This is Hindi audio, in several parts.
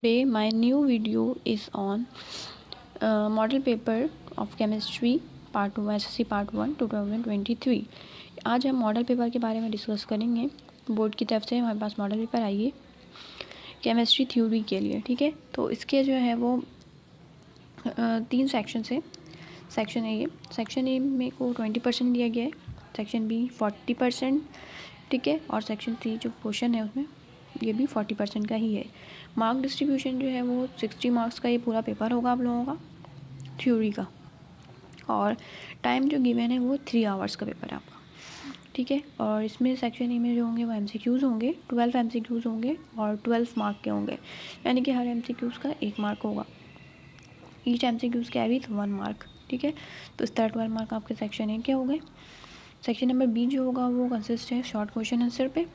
Today my new video is on model paper of chemistry part 2 SSC part 1 2023। आज हम मॉडल पेपर के बारे में डिस्कस करेंगे। बोर्ड की तरफ से हमारे पास मॉडल पेपर आई है केमिस्ट्री थ्योरी के लिए, ठीक है। तो इसके जो है वो 3 सेक्शन है। सेक्शन ए में को 20% दिया गया है, सेक्शन बी 40%, ठीक है, और सेक्शन सी जो क्वेश्चन है उसमें ये भी 40% का ही है। मार्क डिस्ट्रीब्यूशन जो है वो 60 मार्क्स का ये पूरा पेपर होगा आप लोगों का थ्योरी का, और टाइम जो गिवन है वो 3 आवर्स का पेपर है आपका, ठीक है। और इसमें सेक्शन ए में जो होंगे वो MCQs होंगे, 12 MCQs होंगे और 12 मार्क के होंगे, यानी कि हर MCQs का 1 मार्क होगा। ईच MCQs कैरी 1 मार्क, ठीक है। तो इस तरह 12 मार्क आपके सेक्शन ए के हो गए। सेक्शन नंबर बी जो होगा वो कंसिस्ट है शॉर्ट क्वेश्चन आंसर पे,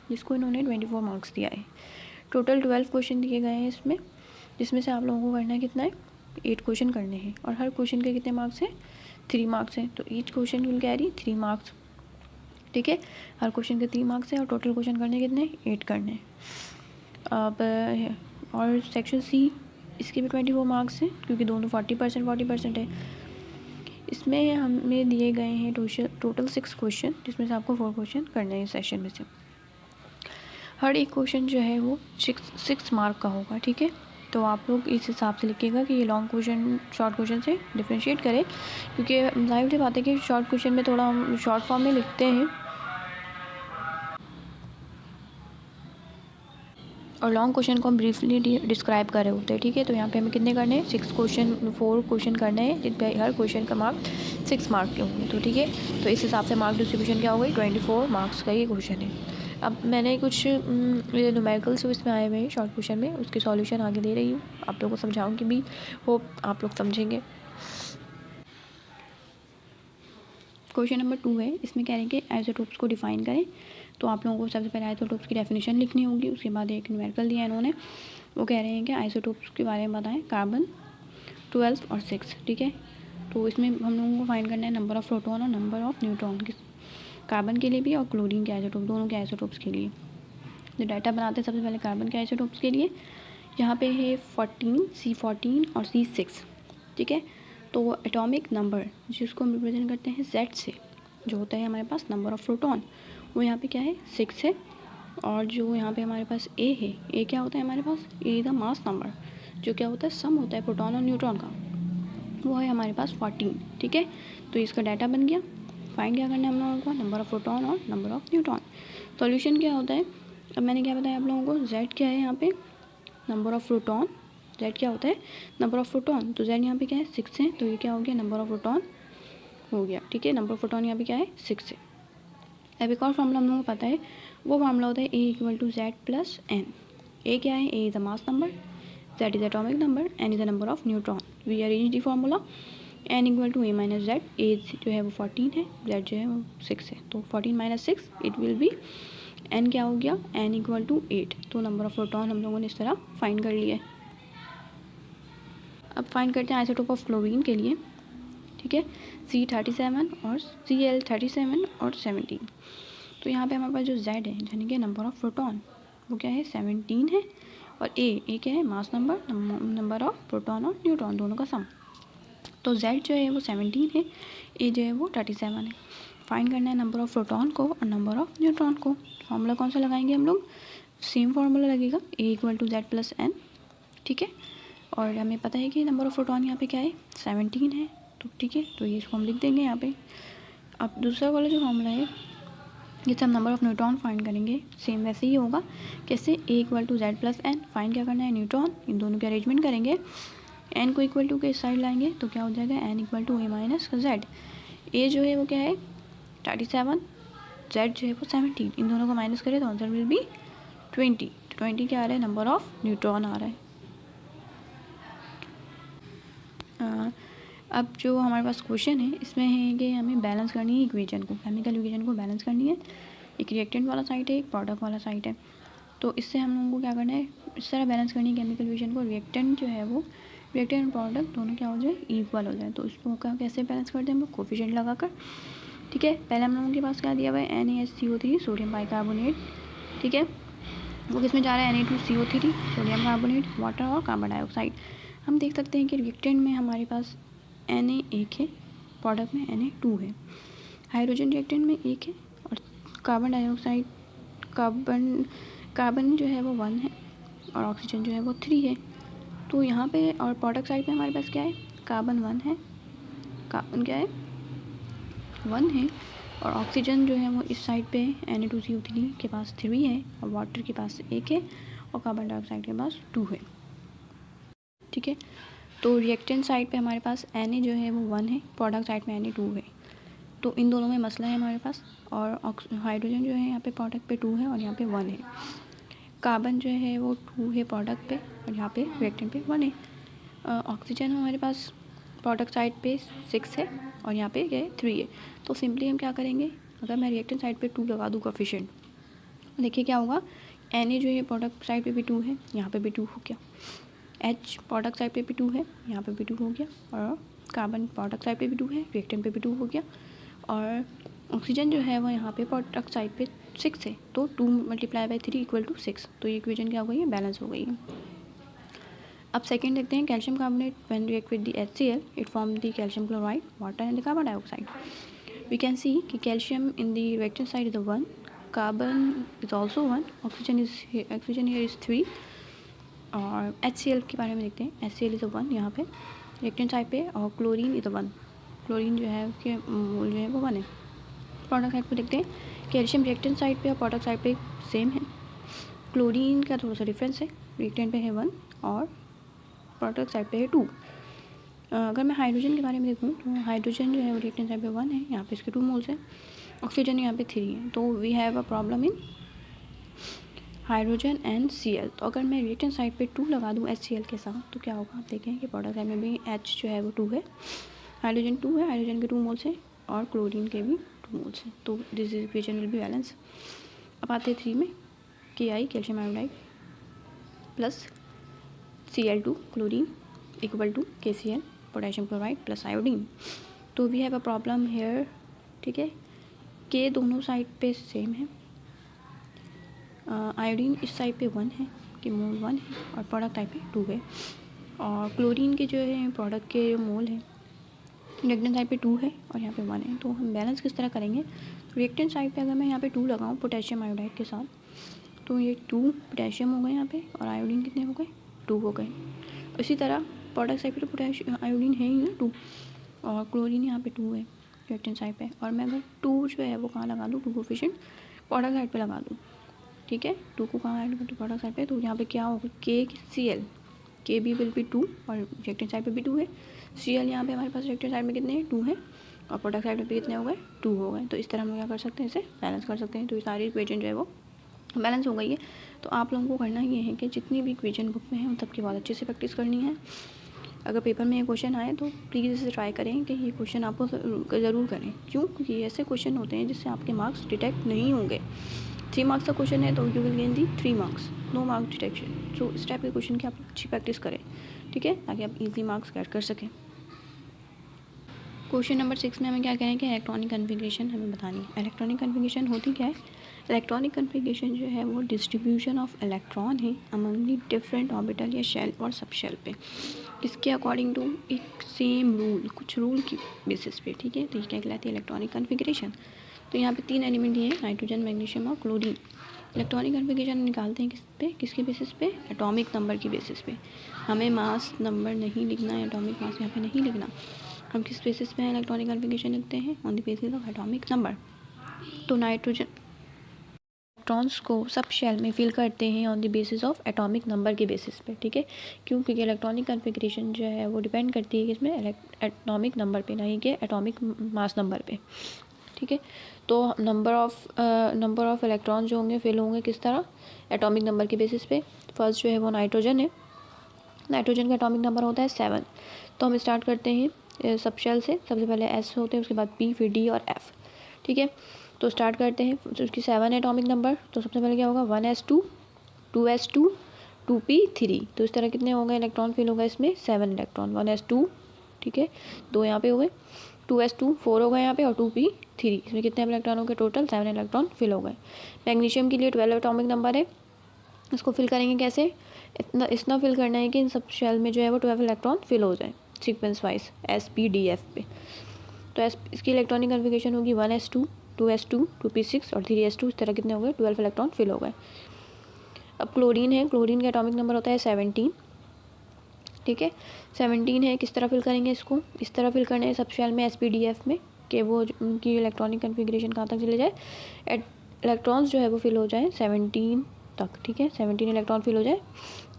जिसको इन्होंने 24 मार्क्स दिया है। टोटल 12 क्वेश्चन दिए गए हैं इसमें, जिसमें से आप लोगों को करना है कितना है, 8 क्वेश्चन करने हैं, और हर क्वेश्चन के कितने मार्क्स हैं, 3 मार्क्स हैं। तो each question will carry 3 marks, ठीक है। हर क्वेश्चन के 3 मार्क्स हैं और टोटल क्वेश्चन करने कितने, 8 करने हैं। अब और सेक्शन सी, इसके भी 24 मार्क्स हैं, क्योंकि दोनों 40% है। इसमें हमें दिए गए हैं टोटल 6 क्वेश्चन, जिसमें से आपको 4 क्वेश्चन करने हैं सेशन में से। हर एक क्वेश्चन जो है वो 6 मार्क का होगा, ठीक है। तो आप लोग इस हिसाब से लिखिएगा कि ये लॉन्ग क्वेश्चन शॉर्ट क्वेश्चन से डिफ्रेंशिएट करें, क्योंकि जाहिर सी बात है कि शॉर्ट क्वेश्चन में थोड़ा हम शॉर्ट फॉर्म में लिखते हैं और लॉन्ग क्वेश्चन को हम ब्रीफली डिस्क्राइब कर रहे होते हैं, ठीक है। तो यहाँ पे हमें कितने करने हैं, 4 क्वेश्चन करने हैं, जिन पे हर क्वेश्चन का मार्क 6 मार्क के होंगे, तो ठीक है। तो इस हिसाब से मार्क डिस्ट्रीब्यूशन क्या हो गई, 24 मार्क्स का ये क्वेश्चन है। अब मैंने कुछ न्यूमेरिकल्स इसमें आए हुए हैं शॉर्ट क्वेश्चन में, उसके सॉल्यूशन आगे दे रही हूँ, आप लोगों को समझाऊँगी भी, होप आप लोग समझेंगे। क्वेश्चन नंबर 2 है, इसमें कह रहे हैं कि आइसोटोप्स को डिफाइन करें। तो आप लोगों को सबसे पहले आइसोटोप्स की डेफिनेशन लिखनी होगी, उसके बाद एक न्यूमेरिकल दिया इन्होंने, वो कह रहे हैं कि आइसोटोप्स के बारे में बताएं, कार्बन 12 और 6, ठीक है। तो इसमें हम लोगों को फाइंड करना है नंबर ऑफ़ प्रोटॉन और नंबर ऑफ़ न्यूट्रॉन, कार्बन के लिए भी और क्लोरीन के आइसोटोप, दोनों के आइसोटोप्स के लिए। तो डाटा बनाते हैं सबसे पहले कार्बन के आइसोटोप्स के लिए। यहाँ पे है 14, C14 और C6, ठीक है। तो एटॉमिक नंबर जिसको हम रिप्रेजेंट करते हैं Z से, जो होता है हमारे पास नंबर ऑफ़ प्रोटॉन, वो यहाँ पे क्या है, 6 है। और जो यहाँ पे हमारे पास A है, A क्या होता है हमारे पास, A द मास नंबर, जो क्या होता है, सम होता है प्रोटॉन और न्यूट्रॉन का, वो है हमारे पास 14, ठीक है। तो इसका डाटा बन गया। फाइंड क्या करना है हम लोगों को, नंबर ऑफ़ प्रोटॉन और नंबर ऑफ़ न्यूट्रॉन। सॉल्यूशन क्या होता है, अब मैंने क्या बताया आप लोगों को, Z क्या है यहाँ पे, नंबर ऑफ़ प्रोटॉन, Z क्या होता है, नंबर ऑफ़ प्रोटॉन। तो Z यहाँ पे क्या है, 6 है, तो ये क्या हो गया, नंबर ऑफ़ प्रोटॉन हो गया, ठीक है। नंबर ऑफ़ प्रोटॉन यहाँ पे क्या है, 6 है। अब एक और फार्मूला हम लोगों को पता है, वो फार्मूला होता है A = Z + N। A क्या है, A is the mass number, Z is atomic number, N is the number of neutron. We arrange the formula, N = A - Z। A जो है वो 14 है, Z जो है वो 6 है, तो 14 - 6 इट विल बी, N क्या हो गया, N = 8। तो नंबर ऑफ़ प्रोटॉन हम लोगों ने इस तरह फाइंड कर लिया है। अब फाइंड करते हैं आइसोटोप ऑफ क्लोरीन के लिए, ठीक है। C37 और Cl37 और 17। तो यहाँ पे हमारे पास जो Z है, यानी कि नंबर ऑफ़ प्रोटॉन, वो क्या है, 17 है, और A क्या है, mass number, number of proton और न्यूट्रॉन दोनों का सम। तो Z जो है वो 17 है, A जो है वो 37 है। फाइंड करना है नंबर ऑफ़ प्रोटॉन को और नंबर ऑफ़ न्यूट्रॉन को। फार्मूला कौन सा लगाएंगे हम लोग, सेम फार्मूला लगेगा, A = Z + N, ठीक है। और हमें पता है कि नंबर ऑफ़ प्रोटॉन यहाँ पे क्या है, 17 है, तो ठीक है, तो ये इसको हम लिख देंगे यहाँ पे। अब दूसरा वाला जो फार्मूला है, जिससे हम नंबर ऑफ़ न्यूट्रॉन फाइंड करेंगे, सेम वैसे ही होगा, कैसे, A = Z + N। फाइंड क्या करना है, न्यूट्रॉन, इन दोनों के अरेंजमेंट करेंगे, N को इक्वल टू के इस साइड लाएंगे, तो क्या हो जाएगा, N = A - Z। A जो है वो क्या है, 37, Z जो है वो 17, इन दोनों को माइनस करें तो आंसर विल बी 20। 20 क्या आ रहा है, नंबर ऑफ़ न्यूट्रॉन आ रहा है। अब जो हमारे पास क्वेश्चन है, इसमें है कि हमें बैलेंस करनी है इक्वेशन को, केमिकल इक्वेशन को बैलेंस करनी है। एक रिएक्टेंट वाला साइड है, एक प्रोडक्ट वाला साइड है। तो इससे हम लोगों को क्या करना है, इस तरह बैलेंस करनी है केमिकल इक्वेशन को, रिएक्टेंट जो है वो, रिएक्टेंट और प्रोडक्ट दोनों क्या हो जाए, इक्वल हो जाए। तो इसको कैसे बैलेंस करते हैं हम लोग, कोफिशिएंट लगाकर, ठीक है। पहले हम लोगों के पास क्या दिया हुआ है, NaSCO3 सोडियम बाइकार्बोनेट, ठीक है। वो किस में जा रहा है, Na2CO3, सोडियम कार्बोनेट, वाटर और कार्बन डाइऑक्साइड। हम देख सकते हैं कि रिएक्टेंट में हमारे पास Na एक है, प्रोडक्ट में Na2 है। हाइड्रोजन रिएक्टेंट में एक है और कार्बन डाइऑक्साइड कार्बन जो है वो 1 है और ऑक्सीजन जो है वो 3 है। तो यहाँ पे और प्रोडक्ट साइड पे हमारे पास क्या है, कार्बन 1 है, कार्बन क्या है 1 है और ऑक्सीजन जो है वो इस साइड पे Na2CO3 के पास 3 है और वाटर के पास 1 है और कार्बन डाइऑक्साइड के पास 2 है। ठीक है, तो रिएक्टेंट साइड पे हमारे पास Na जो है वो 1 है, प्रोडक्ट साइड में Na2 है। तो इन दोनों में मसला है हमारे पास। और हाइड्रोजन जो है यहाँ पे प्रोडक्ट पे 2 है और यहाँ पे 1 है। कार्बन जो है वो 2 है प्रोडक्ट पे और यहाँ पे रिएक्टेंट पे 1 है। ऑक्सीजन हमारे पास प्रोडक्ट साइड पे 6 है और यहाँ पे क्या है 3 है। तो सिंपली हम क्या करेंगे, अगर मैं रिएक्टेंट साइड पे 2 लगा दूँ कोफिशिएंट, देखिए क्या होगा, Na जो है प्रोडक्ट साइड पे भी 2 है, यहाँ पे भी 2 हो गया। H प्रोडक्ट साइड पे भी 2 है, यहाँ पे भी 2 हो गया। और कार्बन प्रोडक्ट साइड पे भी 2 है, रिएक्टेंट पे भी 2 हो गया। और ऑक्सीजन जो है वो यहाँ पे प्रोडक्ट साइड पे 6 है, तो 2 × 3 = 6। तो ये इक्वेशन क्या हो गई है, बैलेंस हो गई है। अब सेकंड देखते हैं, calcium carbonate when react with the HCl it form the calcium chloride, water and the carbon dioxide. We can see कि calcium in the reactant side is 1, carbon is also 1, oxygen here is 3। और HCl के बारे में देखते हैं, HCl इज़ 1 यहाँ पे रिएक्टेंट साइड पे और क्लोरीन इज़ 1, क्लोरीन जो है उसके मोल जो है वो 1 है। प्रोडक्ट साइड पे देखते हैं, कैल्शियम रिएक्टेंट साइड पे और प्रोडक्ट साइड पे सेम है, क्लोरीन का थोड़ा सा डिफरेंस है, रिएक्टेंट पे है 1 और प्रोडक्ट साइड पे है 2। अगर मैं हाइड्रोजन के बारे में देखूँ तो हाइड्रोजन जो है वो रिएक्टेंट साइड पे 1 है, यहाँ पे इसके 2 मोल्स है, ऑक्सीजन यहाँ पे 3 है। तो we have a problem in hydrogen and Cl। तो अगर मैं रिएक्टेंट साइड पे 2 लगा दूँ HCl के साथ तो क्या होगा, आप देखें कि प्रोडक्ट साइड में भी H जो है वो 2 है, हाइड्रोजन 2 है, हाइड्रोजन के 2 मोल्स हैं और क्लोरीन के भी 2 मोल्स हैं। तो this equation will be balance. अब आते हैं 3 में, Ki calcium iodide plus Cl2 chlorine equal to KCl potassium chloride plus iodine. तो we have a problem here. ठीक है, K दोनों साइड पे सेम है, आयोडीन इस साइड पे 1 है कि मोल 1 है और प्रोडक्ट टाइप पे 2 है। और क्लोरीन के जो है प्रोडक्ट के मोल है रिएक्टेंट साइड पे 2 है और यहाँ पे 1 है। तो हम बैलेंस किस तरह करेंगे, रिएक्टेंट साइड पे अगर मैं यहाँ पे 2 लगाऊँ पोटेशियम आयोडाइड के साथ तो ये 2 पोटेशियम हो गए यहाँ पे और आयोडीन कितने हो गए, 2 हो गए। इसी तरह प्रोडक्ट साइड पे तो पोटेशियम आयोडीन है ही ना 2 और क्लोरीन यहाँ पे 2 है रिएक्टेंट साइड पे। और मैं अगर 2 जो है वो कहाँ लगा दूँ, 2 कोफिशिएंट प्रोडक्ट साइड पे लगा दूँ। ठीक है, 2 को कहाँ ऐड करते प्रोडक्ट साइड पे, तो यहाँ पे क्या होगा, KCl के बी विल बी 2 और रिएक्टेंट साइड पे भी 2 है। Cl यहाँ पे हमारे पास रिएक्टेंट साइड में कितने हैं, 2 है और प्रोडक्ट साइड में भी कितने हो गए, 2 हो गए। तो इस तरह हम क्या कर सकते हैं, इसे बैलेंस कर सकते हैं। तो ये सारी इक्वेशन जो है वो बैलेंस हो गई है। तो आप लोगों को करना ये है कि जितनी भी इक्वेशन बुक में है उन सबकी बहुत अच्छे से प्रैक्टिस करनी है। अगर पेपर में ये क्वेश्चन आए तो प्लीज़ इसे ट्राई करें कि ये क्वेश्चन आपको ज़रूर करें। क्यों, क्योंकि ऐसे क्वेश्चन होते हैं जिससे आपके मार्क्स डिटेक्ट नहीं होंगे। 3 मार्क्स का क्वेश्चन है तो you will gain the 3 marks, no marks detection. So इस टाइप के क्वेश्चन की आप अच्छी प्रैक्टिस करें, ठीक है, ताकि आप इजीली मार्क्स गेट कर सकें। क्वेश्चन नंबर 6 में हमें क्या करें कि इलेक्ट्रॉनिक कन्फिगरेशन हमें बतानी है। इलेक्ट्रॉनिक कन्फिगरेशन होती क्या है, इलेक्ट्रॉनिक कन्फिगरेशन जो है वो डिस्ट्रीब्यूशन ऑफ इलेक्ट्रॉन है अमंग दी डिफरेंट ऑर्बिटल या शेल और सब शेल पे, इसके अकॉर्डिंग टू एक सेम रूल, कुछ रूल की बेसिस पे। ठीक है, तो ये क्या कहलाती है, इलेक्ट्रॉनिक कन्फिगरेशन। तो यहाँ पे 3 एलिमेंट दिए हैं, नाइट्रोजन, मैग्नीशियम और क्लोरीन। इलेक्ट्रॉनिक कन्फिगरेशन निकालते हैं किस पे, किसके बेसिस पे, एटॉमिक नंबर की बेसिस पे। हमें मास नंबर नहीं लिखना है, एटॉमिक मास यहाँ पे नहीं लिखना। हम किस बेसिस पे इलेक्ट्रॉनिक कन्फिगरेशन लिखते हैं, on the basis of atomic number. तो नाइट्रोजन इलेक्ट्रॉन्स को सब शेल में फिल करते हैं on the basis of atomic number के बेसिस पे। ठीक है, क्यों, क्योंकि इलेक्ट्रॉनिक कन्फिगरेशन जो है वो डिपेंड करती है किसमें, एटॉमिक नंबर पे, नहीं कि एटॉमिक मास नंबर पे। ठीक है, तो नंबर ऑफ इलेक्ट्रॉन जो होंगे फिल होंगे किस तरह, एटॉमिक नंबर के बेसिस पे। फर्स्ट जो है वो नाइट्रोजन है, नाइट्रोजन का एटॉमिक नंबर होता है 7। तो हम स्टार्ट करते हैं सब शेल से, सबसे पहले S होते हैं, उसके बाद P, फिर D और F। ठीक है, तो स्टार्ट करते हैं, तो उसकी 7 है एटॉमिक नंबर। तो सबसे पहले क्या होगा, 1s2, 2s2, 2p3। तो इस तरह कितने हो गए इलेक्ट्रॉन फिल होगा इसमें, 7 इलेक्ट्रॉन, 1s2, ठीक है, 2 यहाँ पे हो गए, 2s2 4 हो गए यहाँ पे और 2p3। इसमें कितने इलेक्ट्रॉन हो गए, टोटल 7 इलेक्ट्रॉन फिल हो गए। मैग्नीशियम के लिए 12 एटॉमिक नंबर है, इसको फिल करेंगे कैसे, इतना फिल करना है कि इन सब शेल में जो है वो 12 इलेक्ट्रॉन फिल हो जाए सीक्वेंस वाइज SPDF पे। तो इसकी इलेक्ट्रॉनिक कन्फिगरेशन होगी 1s2 2s2 2p6 और 3s2। इस तरह कितने हो गए, 12 इलेक्ट्रॉन फिल हो गए। अब क्लोरीन है, क्लोरीन का एटॉमिक नंबर होता है 17। ठीक है, 17 है। किस तरह फिल करेंगे इसको, इस तरह फिल करना है सब शेल में SPDF में कि वो उनकी इलेक्ट्रॉनिक कन्फिगरेशन कहाँ तक चले जाए, इलेक्ट्रॉन्स जो है वो फिल हो जाए 17 तक। ठीक है, 17 इलेक्ट्रॉन फिल हो जाए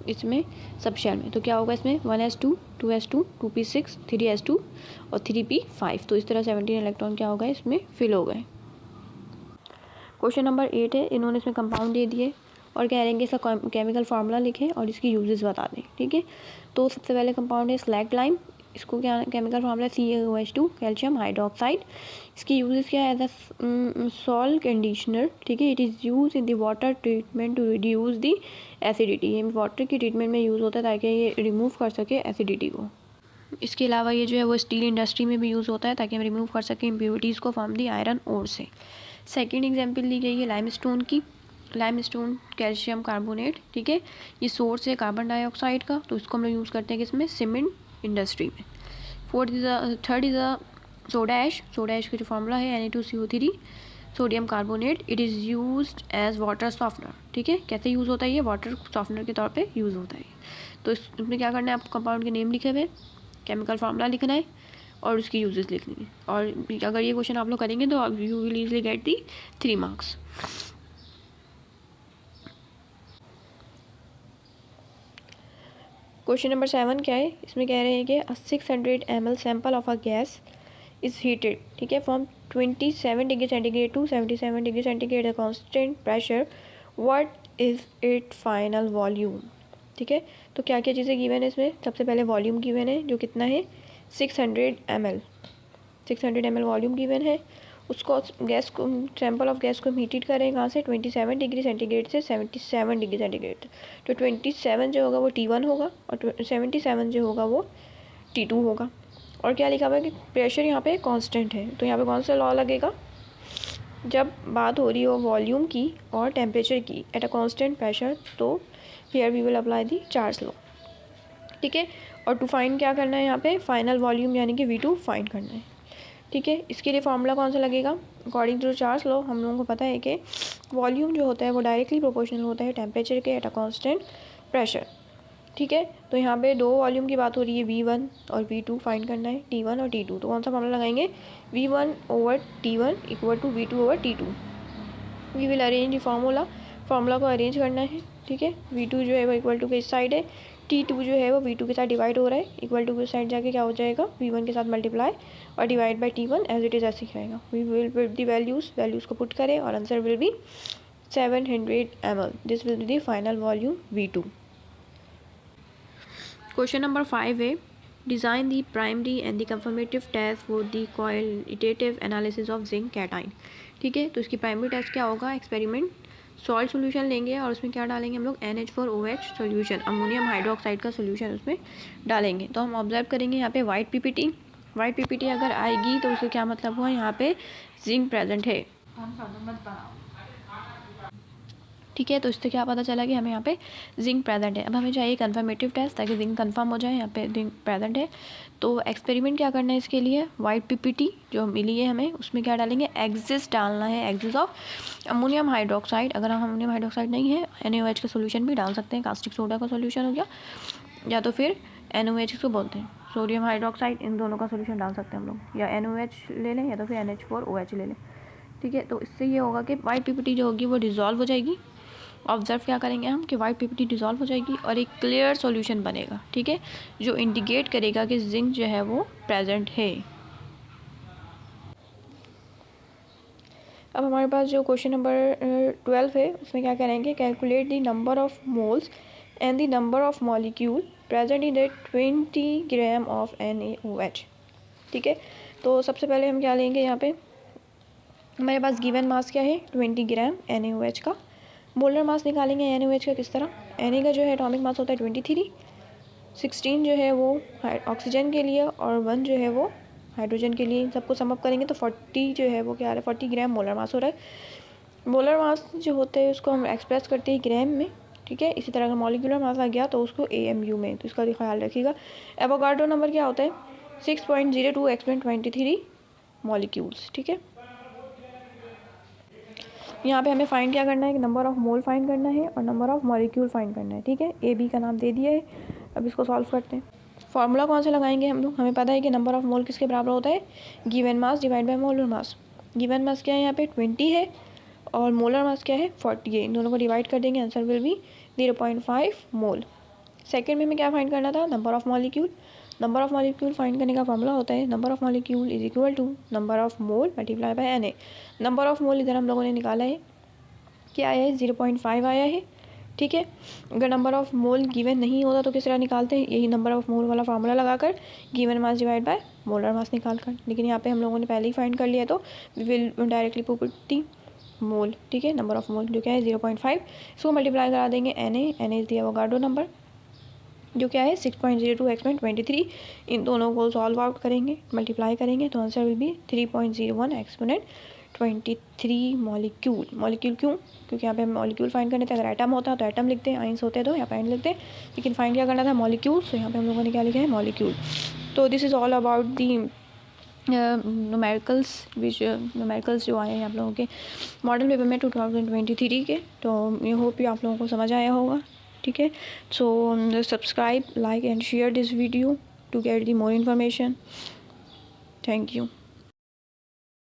इसमें सब शेल में। तो क्या होगा इसमें 1s2 2s2 2p6 3s2 और 3p5। तो इस तरह 17 इलेक्ट्रॉन क्या हो गए इसमें फिल हो गए। क्वेश्चन नंबर 8 है, इन्होंने इसमें कंपाउंड दे दिए और कह रहे हैं कि इसका केमिकल फार्मूला लिखें और इसकी यूजेस बता दें। ठीक है, तो सबसे पहले कंपाउंड है स्लैग लाइम। इसको क्या chemical formula CaOH2 calcium hydroxide. इसकी यूजेस क्या है, एज सॉल्ट कंडीशनर। ठीक है, it is use in the water treatment to reduce the acidity. ये वाटर की ट्रीटमेंट में यूज़ होता है ताकि ये रिमूव कर सके एसिडिटी को। इसके अलावा ये जो है वो स्टील इंडस्ट्री में भी यूज़ होता है ताकि हम रिमूव कर सकें इम्प्योरिटीज़ को फ्रॉम दी आयरन ओर से। सेकेंड एग्जाम्पल ली गई है लाइमस्टोन की। Limestone calcium carbonate. ठीक है, ये सोर्स है कार्बन डाइऑक्साइड का, तो इसको हम लोग यूज़ करते हैं किसमें, सीमेंट इंडस्ट्री में। Third is a soda ash. Soda ash का जो फार्मूला है Na2CO3 sodium carbonate. It is used as water softener. ठीक है, कैसे यूज़ होता है ये, वाटर सॉफ्टनर के तौर पे यूज़ होता है। तो इसमें क्या करना है, आपको कंपाउंड के नेम लिखे हुए, केमिकल फार्मूला लिखना है और उसकी यूजेस लिखनी है। और अगर ये क्वेश्चन आप लोग करेंगे तो you will easily get the 3 marks. Question number 7 क्या है, इसमें कह रहे हैं कि 600 ml sample of a gas is heated. ठीक है, from 27 degree centigrade to 77 degree centigrade the constant pressure, what is it final volume. ठीक है, तो क्या क्या चीज़ें गिवन है इसमें, सबसे पहले वॉल्यूम गिवन है जो कितना है 600 ml। 600 ml वॉल्यूम गिवन है। उसको गैस को, सैम्पल ऑफ गैस को हम हीटेड करें कहाँ से, 27 डिग्री सेंटीग्रेड से 77 डिग्री सेंटीग्रेड। तो 27 जो होगा वो T1 होगा और 77 जो होगा वो T2 होगा। और क्या लिखा हुआ है कि प्रेशर यहाँ पे कांस्टेंट है। तो यहाँ पे कौन सा लॉ लगेगा, जब बात हो रही हो वॉल्यूम की और टेम्परेचर की एट अ कांस्टेंट प्रेशर, तो here we will apply the Charles law. ठीक है, और टू फाइंड क्या करना है यहाँ पे, फाइनल वॉल्यूम यानी कि V2 फाइंड करना है। ठीक है, इसके लिए फार्मूला कौन सा लगेगा, अकॉर्डिंग टू चार्ल्स लॉ हम लोगों को पता है कि वॉल्यूम जो होता है वो डायरेक्टली प्रोपोर्शनल होता है टेम्परेचर के एट अ कांस्टेंट प्रेशर। ठीक है, तो यहाँ पे दो वॉल्यूम की बात हो रही है, V1 और V2 फाइंड करना है, T1 और T2। तो कौन सा फार्मूला लगाएंगे, V1 over T1 equal to V2 over T2। We will arrange formula को अरेंज करना है। ठीक है, V2 जो है वो इक्वल टू के इस साइड है, T2 जो है वो V2 के साथ डिवाइड हो रहा है, इक्वल टू के साइड जाके क्या हो जाएगा, V1 के साथ मल्टीप्लाई और divide by T1 as it is ऐसे ही रहेगा। We will put the values को पुट करें और answer will be 700 ml। This will be the final volume V2। Question number 5 है, design the primary and the confirmative test for the qualitative analysis of zinc cation. ठीक है, तो इसकी प्राइमरी टेस्ट क्या होगा, एक्सपेरिमेंट सॉल्ट सोल्यूशन लेंगे और उसमें क्या डालेंगे हम लोग, NH4OH सोल्यूशन, अमोनियम हाइड्रोक्साइड का सोल्यूशन उसमें डालेंगे। तो हम ऑब्जर्व करेंगे यहाँ पे वाइट पीपीटी अगर आएगी तो उसका क्या मतलब हुआ, यहाँ पे जिंक प्रेजेंट है। ठीक है, तो इससे क्या पता चला कि हमें यहाँ पे जिंक प्रेजेंट है। अब हमें चाहिए कंफर्मेटिव टेस्ट ताकि जिंक कंफर्म हो जाए यहाँ पे जिंक प्रेजेंट है। तो एक्सपेरिमेंट क्या करना है इसके लिए, वाइट पीपीटी जो मिली है हमें उसमें क्या डालेंगे, एक्सिस डालना है, एक्सिस ऑफ अमोनियम हाइड्रोक्साइड। अगर हम अमोनियम हाइड्रोक्साइड नहीं है NaOH का सोल्यूशन भी डाल सकते हैं, कास्टिक सोडा का सोल्यूशन हो गया, या तो फिर NaOH को बोलते हैं सोडियम हाइड्रोक्साइड, इन दोनों का सोल्यूशन डाल सकते हैं हम लोग, या NaOH ले लें या तो फिर NH4OH ले लें। ठीक है, तो इससे ये होगा कि वाइट पीपीटी जो होगी वो डिज़ोल्व हो जाएगी। ऑब्जर्व क्या करेंगे हम कि वाइट पीपीटी डिज़ोल्व हो जाएगी और एक क्लियर सॉल्यूशन बनेगा। ठीक है, जो इंडिकेट करेगा कि जिंक जो है वो प्रेजेंट है। अब हमारे पास जो क्वेश्चन नंबर 12 है उसमें क्या करेंगे, calculate the number of moles and the number of molecule present in the 20 gram of NaOH। ठीक है, तो सबसे पहले हम क्या लेंगे, यहाँ पे हमारे पास गिवन मास क्या है 20 ग्राम NaOH का। मोलर मास निकालेंगे NaOH का किस तरह, Na का जो है एटॉमिक मास होता है 23, 16 जो है वो ऑक्सीजन के लिए और 1 जो है वो हाइड्रोजन के लिए। इन सबको समअप करेंगे तो 40 जो है वो क्या आ रहा है, 40 ग्राम मोलर मास हो रहा है। मोलर मास जो होते हैं उसको हम एक्सप्रेस करते हैं ग्राम में। ठीक है। इसी तरह अगर मॉलिक्यूलर मास आ गया तो उसको AMU में, तो इसका भी ख्याल रखिएगा। एवोगाड्रो नंबर क्या होता है? 6.02 × 10⁻³ मॉलिक्यूल्स, ठीक है। यहाँ पे हमें फाइंड क्या करना है कि नंबर ऑफ मोल फाइंड करना है और नंबर ऑफ मॉलिक्यूल फाइंड करना है, ठीक है। AB का नाम दे दिया है। अब इसको सॉल्व करते हैं। फार्मूला कौन से लगाएंगे हम लोग? हमें पता है कि नंबर ऑफ मोल किसके बराबर होता है? Given mass divide by molar mass. Given mass क्या है यहाँ पे? 20 है और मोलर मास क्या है? 40 है। इन दोनों को डिवाइड कर देंगे, answer will be 0.5 mole. Second में हमें क्या फाइंड करना था? Number of molecule. Number of molecule find करने का फॉर्मूला होता है number of molecule is equal to number of mole multiply by Na। Number of mole इधर हम लोगों ने निकाला है, क्या आया है? 0.5 आया है, ठीक है। अगर नंबर ऑफ मोल गिवन नहीं होता तो किस तरह निकालते हैं? यही नंबर ऑफ मोल वाला फार्मूला लगाकर given mass divide by molar mass निकाल कर। लेकिन यहाँ पे हम लोगों ने पहले ही फाइंड कर लिया तो we will directly put the mole, ठीक है। नंबर ऑफ मोल जो क्या है? 0.5। इसको मल्टीप्लाई करा देंगे Na is the Avogadro number जो क्या है? 6.02 × 10⁻³ इन दोनों को सॉल्व आउट करेंगे, मल्टीप्लाई करेंगे तो answer will B 3.01 × 10⁻23 molecule. Molecule क्यों? क्योंकि यहाँ पे हम मॉलिक्यूल फाइंड करने थे। अगर एटम होता तो एटम लिखते हैं, आइंस होते तो यहाँ पे आइन लिखते हैं, लेकिन फाइंड क्या करना था? मॉलिक्यूल। तो यहाँ पे हम लोगों ने क्या लिखा है? मॉलिक्यूल। तो this is all about the numericals जो आए हैं आप लोगों के मॉडल पेपर में 2023 के। तो आई होप आप लोगों को समझ आया होगा, ठीक है। So subscribe, like and share this video to get the more information. Thank you.